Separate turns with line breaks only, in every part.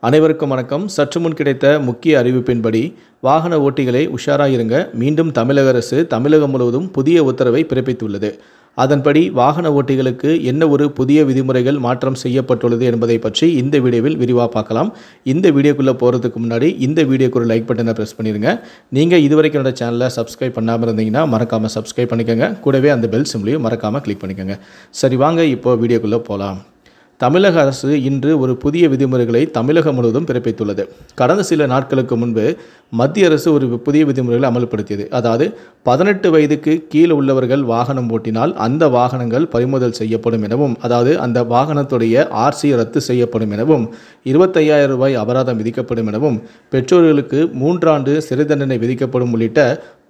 அனைவருக்கும் வணக்கம். சற்று முன் கிடைத்த முக்கிய அறிவிப்பின்படி வாகன ஓட்டிகளே உஷாராயிருங்க. மீண்டும் தமிழக அரசு தமிழகம் முழுவதும் புதிய உத்தரவை பிறப்பித்துள்ளது. அதன்படி வாகன ஓட்டிகளுக்கு என்ன ஒரு புதிய விதிமுறைகள் மாற்றம் செய்யப்பட்டுள்ளது என்பதை பற்றி இந்த வீடியோவில் விரிவாக பார்க்கலாம். இந்த வீடியோக்குள்ளே போகிறதுக்கு முன்னாடி இந்த வீடியோக்கு ஒரு லைக் பட்டனை ப்ரெஸ் பண்ணிடுங்க. நீங்கள் இதுவரைக்கும் என்னோட சேனலை சப்ஸ்கிரைப் பண்ணாமல் இருந்தீங்கன்னா மறக்காமல் சப்ஸ்கிரைப் பண்ணிக்கோங்க. கூடவே அந்த பெல் சிம்லையும் மறக்காமல் கிளிக் பண்ணிக்கோங்க. சரி, வாங்க இப்போ வீடியோக்குள்ளே போகலாம். தமிழக அரசு இன்று ஒரு புதிய விதிமுறைகளை தமிழகம் முழுவதும் பிறப்பித்துள்ளது. கடந்த சில நாட்களுக்கு முன்பு மத்திய அரசு ஒரு புதிய விதிமுறைகளை அமல்படுத்தியது. அதாவது 18 வயதுக்கு கீழே உள்ளவர்கள் வாகனம் ஓட்டினால் அந்த வாகனங்கள் பறிமுதல் செய்யப்படும் எனவும், அதாவது அந்த வாகனத்துடைய ஆர்சி ரத்து செய்யப்படும் எனவும், 25,000 ரூபாய் அபராதம் விதிக்கப்படும் எனவும், பெற்றோர்களுக்கு 3 ஆண்டு சிறை தண்டனை விதிக்கப்படும் உள்ளிட்ட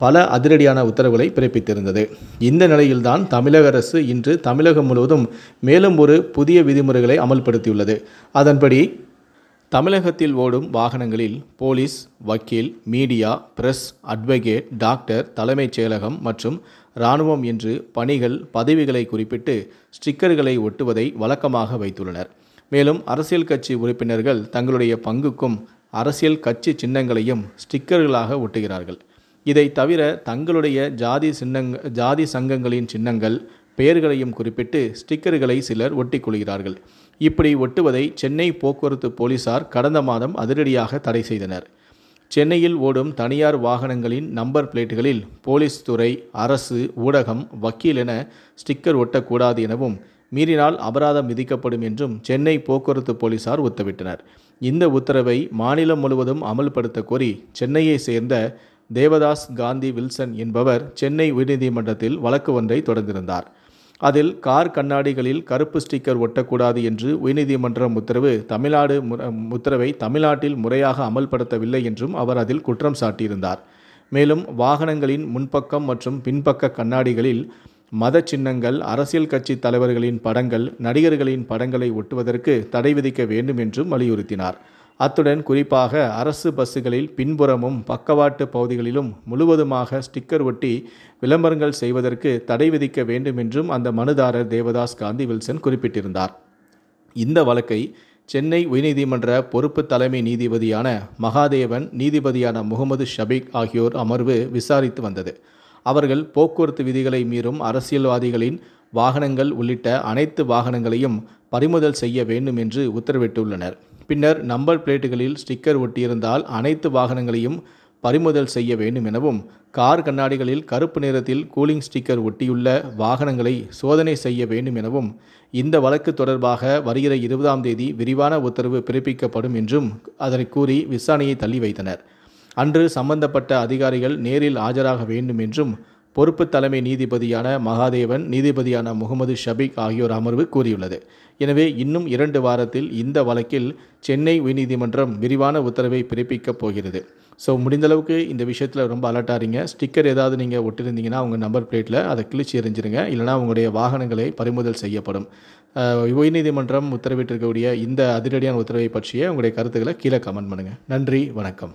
பல அதிரடியான உத்தரவுகளை பிறப்பித்திருந்தது. இந்த நிலையில்தான் தமிழக அரசு இன்று தமிழகம் முழுவதும் மேலும் ஒரு புதிய விதிமுறைகளை அமல்படுத்தியுள்ளது. அதன்படி தமிழகத்தில் ஓடும் வாகனங்களில் போலீஸ், வக்கீல், மீடியா, பிரஸ், அட்வொகேட், டாக்டர், தலைமைச் செயலகம் மற்றும் இராணுவம் என்று பணிகள், பதவிகளை குறிப்பிட்டு ஸ்டிக்கர்களை ஒட்டுவதை வழக்கமாக வைத்துள்ளனர். மேலும் அரசியல் கட்சி உறுப்பினர்கள் தங்களுடைய பங்குக்கும் அரசியல் கட்சி சின்னங்களையும் ஸ்டிக்கர்களாக ஒட்டுகிறார்கள். இதை தவிர தங்களுடைய ஜாதி சங்கங்களின் சின்னங்கள், பெயர்களையும் குறிப்பிட்டு ஸ்டிக்கர்களை சிலர் ஒட்டிக்கொள்கிறார்கள். இப்படி ஒட்டுவதை சென்னை போக்குவரத்து போலீசார் கடந்த மாதம் அதிரடியாக தடை செய்தனர். சென்னையில் ஓடும் தனியார் வாகனங்களின் நம்பர் பிளேட்டுகளில் போலீஸ் துறை, அரசு, ஊடகம், வக்கீல் என ஸ்டிக்கர் ஒட்டக்கூடாது எனவும், மீறினால் அபராதம் விதிக்கப்படும் என்றும் சென்னை போக்குவரத்து போலீசார் உத்தரவிட்டனர். இந்த உத்தரவை மாநிலம் முழுவதும் அமல்படுத்த கோரி சென்னையை சேர்ந்த தேவதாஸ் காந்தி வில்சன் என்பவர் சென்னை உயர்நீதிமன்றத்தில் வழக்கு ஒன்றை தொடர்ந்திருந்தார். அதில் கார் கண்ணாடிகளில் கருப்பு ஸ்டிக்கர் ஒட்டக்கூடாது என்று உயர்நீதிமன்றம் உத்தரவை தமிழ்நாட்டில் முறையாக அமல்படுத்தவில்லை என்றும் அவர் அதில் குற்றம் சாட்டியிருந்தார். மேலும் வாகனங்களின் முன்பக்கம் மற்றும் பின்பக்க கண்ணாடிகளில் மத சின்னங்கள், அரசியல் கட்சி தலைவர்களின் படங்கள், நடிகர்களின் படங்களை ஒட்டுவதற்கு தடை விதிக்க வேண்டும் என்றும் வலியுறுத்தினார். அத்துடன் குறிப்பாக அரசு பஸ்ஸுகளில் பின்புறமும் பக்கவாட்டு பகுதிகளிலும் முழுவதுமாக ஸ்டிக்கர் ஒட்டி விளம்பரங்கள் செய்வதற்கு தடை விதிக்க வேண்டும் என்றும் அந்த மனுதாரர் தேவதாஸ் காந்தி வில்சன் குறிப்பிட்டிருந்தார். இந்த வழக்கை சென்னை உயர்நீதிமன்ற பொறுப்பு தலைமை நீதிபதியான மகாதேவன், நீதிபதியான முகமது ஷபீக் ஆகியோர் அமர்வு விசாரித்து வந்தது. அவர்கள் போக்குவரத்து விதிகளை மீறும் அரசியல்வாதிகளின் வாகனங்கள் உள்ளிட்ட அனைத்து வாகனங்களையும் பறிமுதல் செய்ய வேண்டும் என்று உத்தரவிட்டுள்ளனர். பின்னர் நம்பர் பிளேட்டுகளில் ஸ்டிக்கர் ஒட்டியிருந்தால் அனைத்து வாகனங்களையும் பறிமுதல் செய்ய வேண்டும் எனவும், கார் கண்ணாடிகளில் கருப்பு நிறத்தில் கூலிங் ஸ்டிக்கர் ஒட்டியுள்ள வாகனங்களை சோதனை செய்ய வேண்டும் எனவும், இந்த வழக்கு தொடர்பாக வருகிற 20ஆம் தேதி விரிவான உத்தரவு பிறப்பிக்கப்படும் என்றும் அதனை கூறி விசாரணையை தள்ளி வைத்தனர். அன்று சம்பந்தப்பட்ட அதிகாரிகள் நேரில் ஆஜராக வேண்டும் என்றும் பொறுப்பு தலைமை நீதிபதியான மகாதேவன், நீதிபதியான முகமது ஷபீக் ஆகியோர் அமர்வு கூறியுள்ளது. எனவே இன்னும் 2 வாரத்தில் இந்த வழக்கில் சென்னை உயர்நீதிமன்றம் விரிவான உத்தரவை பிறப்பிக்கப் போகிறது. ஸோ முடிந்தளவுக்கு இந்த விஷயத்தில் ரொம்ப அலர்ட்டாக. ஸ்டிக்கர் ஏதாவது நீங்கள் ஒட்டிருந்தீங்கன்னா உங்கள் நம்பர் பிளேட்டில் அதை கிழிச்சு எறிஞ்சிருங்க. இல்லைனா உங்களுடைய வாகனங்களை பறிமுதல் செய்யப்படும். உயர்நீதிமன்றம் உத்தரவிட்டிருக்கக்கூடிய இந்த அதிரடியான உத்தரவை பற்றிய உங்களுடைய கருத்துக்களை கீழே கமெண்ட் பண்ணுங்கள். நன்றி, வணக்கம்.